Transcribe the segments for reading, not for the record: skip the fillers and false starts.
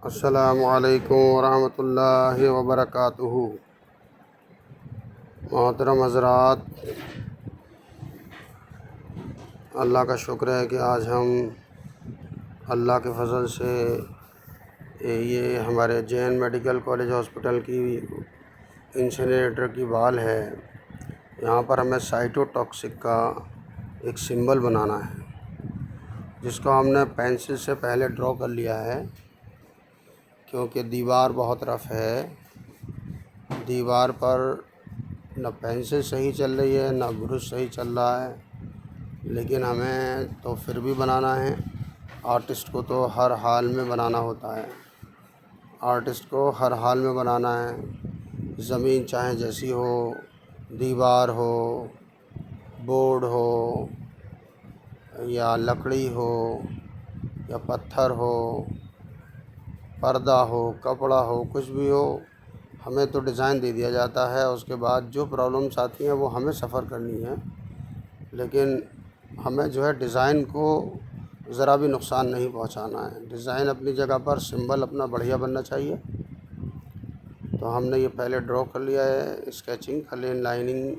अस्सलामुअलैकुम वरहमतुल्लाहि वबरकातुहू। मोहतरम हज़रात, अल्लाह का शुक्र है कि आज हम अल्लाह के फजल से ये हमारे जैन मेडिकल कॉलेज हॉस्पिटल की इंसिनरेटर की वाल है। यहाँ पर हमें साइटोटॉक्सिक का एक सिंबल बनाना है, जिसको हमने पेंसिल से पहले ड्रॉ कर लिया है, क्योंकि दीवार बहुत रफ़ है। दीवार पर न पेंसिल सही चल रही है न ब्रश सही चल रहा है, लेकिन हमें तो फिर भी बनाना है। आर्टिस्ट को तो हर हाल में बनाना होता है, आर्टिस्ट को हर हाल में बनाना है। ज़मीन चाहे जैसी हो, दीवार हो, बोर्ड हो या लकड़ी हो या पत्थर हो, पर्दा हो, कपड़ा हो, कुछ भी हो, हमें तो डिज़ाइन दे दिया जाता है। उसके बाद जो प्रॉब्लम्स आती हैं वो हमें सफ़र करनी है, लेकिन हमें जो है डिज़ाइन को ज़रा भी नुकसान नहीं पहुंचाना है। डिज़ाइन अपनी जगह पर, सिंबल अपना बढ़िया बनना चाहिए। तो हमने ये पहले ड्रॉ कर लिया है, स्केचिंग खाली लाइनिंग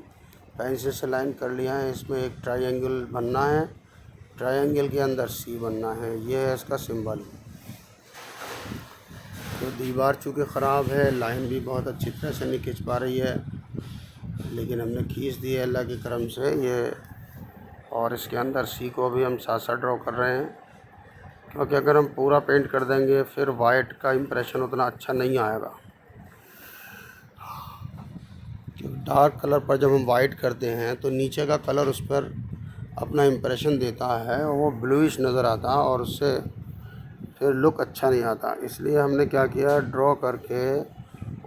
पेंसिल से लाइन कर लिया है। इसमें एक ट्रायंगल बनना है, ट्रायंगल के अंदर सी बनना है। ये है इसका सिंबल। तो दीवार चूँकि ख़राब है, लाइन भी बहुत अच्छी तरह से नहीं खींच पा रही है, लेकिन हमने खींच दी है अल्लाह के करम से ये। और इसके अंदर सी को भी हम साथ साथ ड्रॉ कर रहे हैं, क्योंकि अगर हम पूरा पेंट कर देंगे फिर वाइट का इम्प्रेशन उतना अच्छा नहीं आएगा। डार्क कलर पर जब हम वाइट करते हैं तो नीचे का कलर उस पर अपना इम्प्रेशन देता है और वो ब्लूइश नज़र आता है, और उससे फिर लुक अच्छा नहीं आता। इसलिए हमने क्या किया, ड्रॉ करके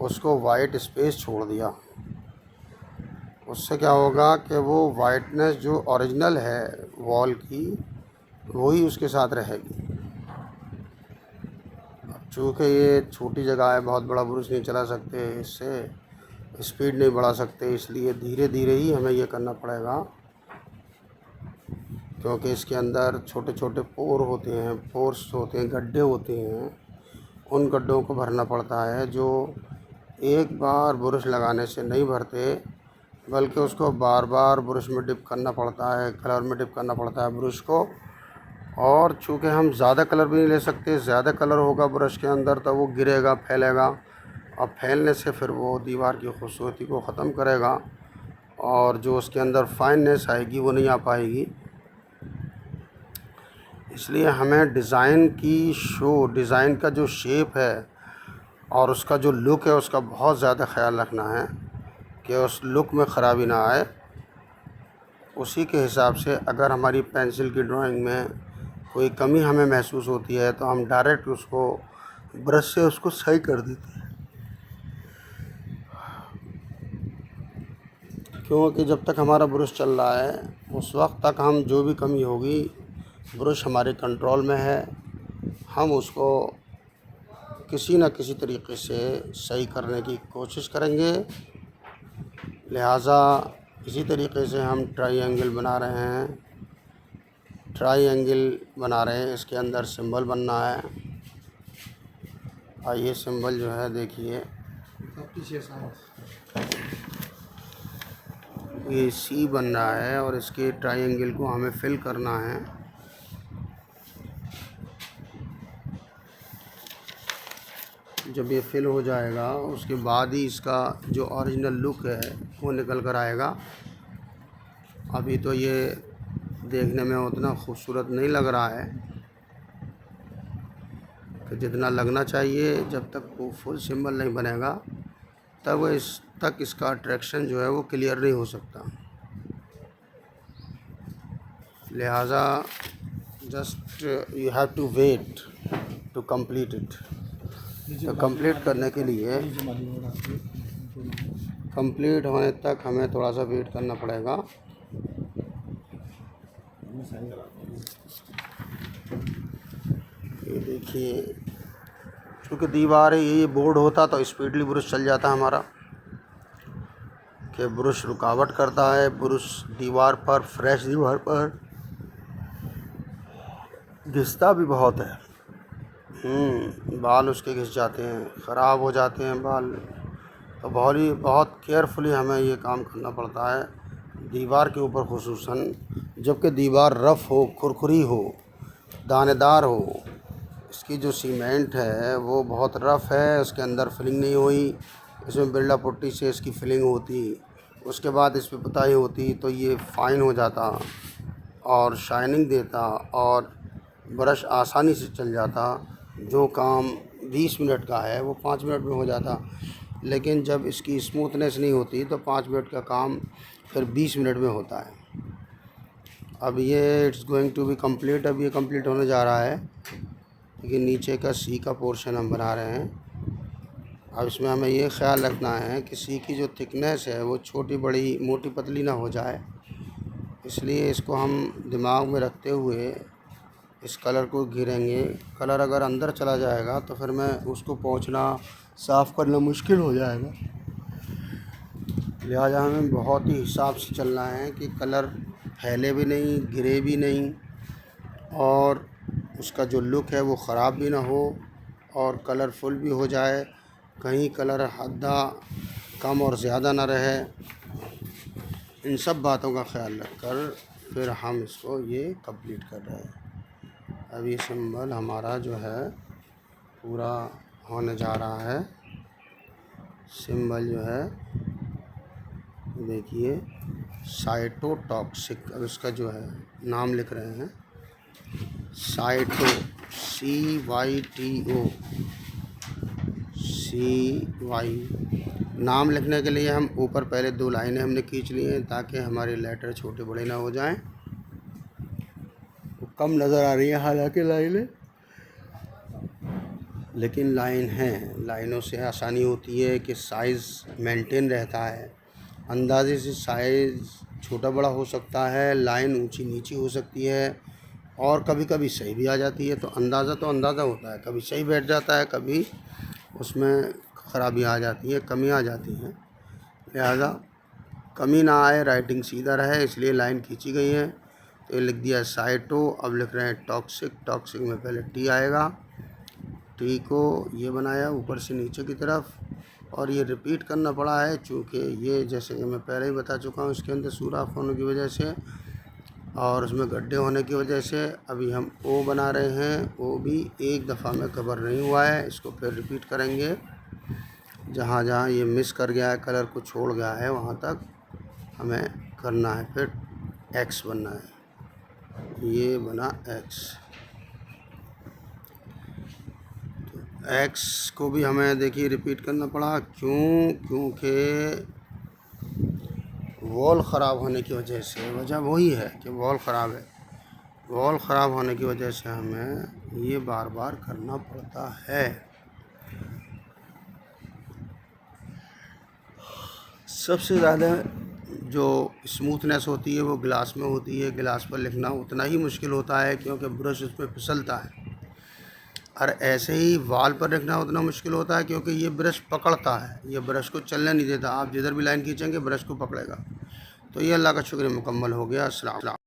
उसको वाइट स्पेस छोड़ दिया। उससे क्या होगा कि वो वाइटनेस जो ओरिजिनल है वॉल की, वही उसके साथ रहेगी। अब चूँकि ये छोटी जगह है, बहुत बड़ा ब्रश नहीं चला सकते, इससे स्पीड नहीं बढ़ा सकते, इसलिए धीरे धीरे ही हमें ये करना पड़ेगा, क्योंकि इसके अंदर छोटे छोटे पोर होते हैं, पोर्स होते हैं, गड्ढे होते हैं। उन गड्ढों को भरना पड़ता है, जो एक बार ब्रश लगाने से नहीं भरते, बल्कि उसको बार बार ब्रश में डिप करना पड़ता है, कलर में डिप करना पड़ता है ब्रश को। और चूँकि हम ज़्यादा कलर भी नहीं ले सकते, ज़्यादा कलर होगा ब्रश के अंदर तो वो गिरेगा, फैलेगा, और फैलने से फिर वो दीवार की खूबसूरती को ख़त्म करेगा, और जो उसके अंदर फाइननेस आएगी वो नहीं आ पाएगी। इसलिए हमें डिज़ाइन का जो शेप है और उसका जो लुक है, उसका बहुत ज़्यादा ख्याल रखना है कि उस लुक में ख़राबी ना आए। उसी के हिसाब से अगर हमारी पेंसिल की ड्राइंग में कोई कमी हमें महसूस होती है तो हम डायरेक्ट उसको ब्रश से उसको सही कर देते हैं, क्योंकि जब तक हमारा ब्रश चल रहा है उस वक्त तक हम जो भी कमी होगी, ब्रश हमारे कंट्रोल में है, हम उसको किसी न किसी तरीके से सही करने की कोशिश करेंगे। लिहाजा इसी तरीके से हम ट्रायंगल बना रहे हैं, इसके अंदर सिंबल बनना है। और ये सिंबल जो है देखिए, ये सी बन रहा है और इसके ट्रायंगल को हमें फिल करना है। जब ये फिल हो जाएगा उसके बाद ही इसका जो ओरिजिनल लुक है वो निकल कर आएगा। अभी तो ये देखने में उतना खूबसूरत नहीं लग रहा है कि जितना लगना चाहिए। जब तक वो फुल सिंबल नहीं बनेगा तब इसका अट्रैक्शन जो है वो क्लियर नहीं हो सकता। लिहाजा just you have to wait to complete it. तो कंप्लीट करने के लिए, कंप्लीट होने तक हमें थोड़ा सा वेट करना पड़ेगा। ये देखिए, क्योंकि दीवार है, ये बोर्ड होता तो स्पीडली ब्रश चल जाता हमारा, कि ब्रश रुकावट करता है। ब्रश दीवार पर, फ्रेश दीवार पर घिसता भी बहुत है, बाल उसके घिस जाते हैं, ख़राब हो जाते हैं बाल। तो बहुत केयरफुली हमें ये काम करना पड़ता है दीवार के ऊपर, खुसूसन जबकि दीवार रफ़ हो, खुरखुरी हो, दानेदार हो। इसकी जो सीमेंट है वो बहुत रफ़ है, उसके अंदर फिलिंग नहीं हुई। इसमें बिरला पुट्टी से इसकी फिलिंग होती, उसके बाद इस पे पुताई होती तो ये फ़ाइन हो जाता और शाइनिंग देता और ब्रश आसानी से चल जाता। जो काम 20 मिनट का है वो 5 मिनट में हो जाता। लेकिन जब इसकी स्मूथनेस नहीं होती तो 5 मिनट का काम फिर 20 मिनट में होता है। अब ये it's going to be complete, अब ये कंप्लीट होने जा रहा है। लेकिन नीचे का सी का पोर्शन हम बना रहे हैं। अब इसमें हमें ये ख्याल रखना है कि सी की जो थिकनेस है वो छोटी बड़ी मोटी पतली ना हो जाए, इसलिए इसको हम दिमाग में रखते हुए इस कलर को गिरेंगे। कलर अगर अंदर चला जाएगा तो फिर मैं उसको पोंछना, साफ़ करना मुश्किल हो जाएगा। लिहाजा हमें बहुत ही हिसाब से चलना है कि कलर फैले भी नहीं, गिरे भी नहीं, और उसका जो लुक है वो ख़राब भी ना हो और कलरफुल भी हो जाए। कहीं कलर हद्दा कम और ज़्यादा ना रहे। इन सब बातों का ख्याल रखकर फिर हम इसको ये कंप्लीट कर रहे हैं। अब ये सिंबल हमारा जो है पूरा होने जा रहा है। सिंबल जो है देखिए, साइटोटॉक्सिक। अब इसका जो है नाम लिख रहे हैं, साइटो, CYTO, CY। नाम लिखने के लिए हम ऊपर पहले 2 लाइनें हमने खींच ली हैं ताकि हमारे लेटर छोटे बड़े ना हो जाएं। कम नज़र आ रही है हालांकि लाइनें, लेकिन लाइन है। लाइनों से आसानी होती है कि साइज़ मेंटेन रहता है। अंदाजे से साइज़ छोटा बड़ा हो सकता है, लाइन ऊंची नीची हो सकती है और कभी कभी सही भी आ जाती है। तो अंदाज़ा होता है, कभी सही बैठ जाता है, कभी उसमें ख़राबी आ जाती है, कमी आ जाती है। लिहाजा कमी ना आए, राइटिंग सीधा रहे, इसलिए लाइन खींची गई है। तो ये लिख दिया साइटो। अब लिख रहे हैं टॉक्सिक। टॉक्सिक में पहले टी आएगा, टी को ये बनाया ऊपर से नीचे की तरफ, और ये रिपीट करना पड़ा है चूँकि ये जैसे कि मैं पहले ही बता चुका हूँ, इसके अंदर सुराख होने की वजह से और उसमें गड्ढे होने की वजह से अभी हम ओ बना रहे हैं। ओ भी एक दफ़ा में कवर नहीं हुआ है, इसको फिर रिपीट करेंगे। जहाँ जहाँ ये मिस कर गया है, कलर को छोड़ गया है, वहाँ तक हमें करना है। फिर एक्स बनना है, ये बना एक्स। तो एक्स को भी हमें देखिए रिपीट करना पड़ा, क्योंकि वॉल ख़राब होने की वजह से, वजह वही है कि वॉल ख़राब है। वॉल ख़राब होने की वजह से हमें ये बार बार करना पड़ता है। सबसे ज़्यादा जो स्मूथनेस होती है वो गिलास में होती है। गिलास पर लिखना उतना ही मुश्किल होता है क्योंकि ब्रश उस पर फिसलता है, और ऐसे ही वाल पर लिखना उतना मुश्किल होता है क्योंकि ये ब्रश पकड़ता है, ये ब्रश को चलने नहीं देता। आप जिधर भी लाइन खींचेंगे ब्रश को पकड़ेगा। तो ये अल्लाह का शुक्र मुकम्मल हो गया। अस्सलाम।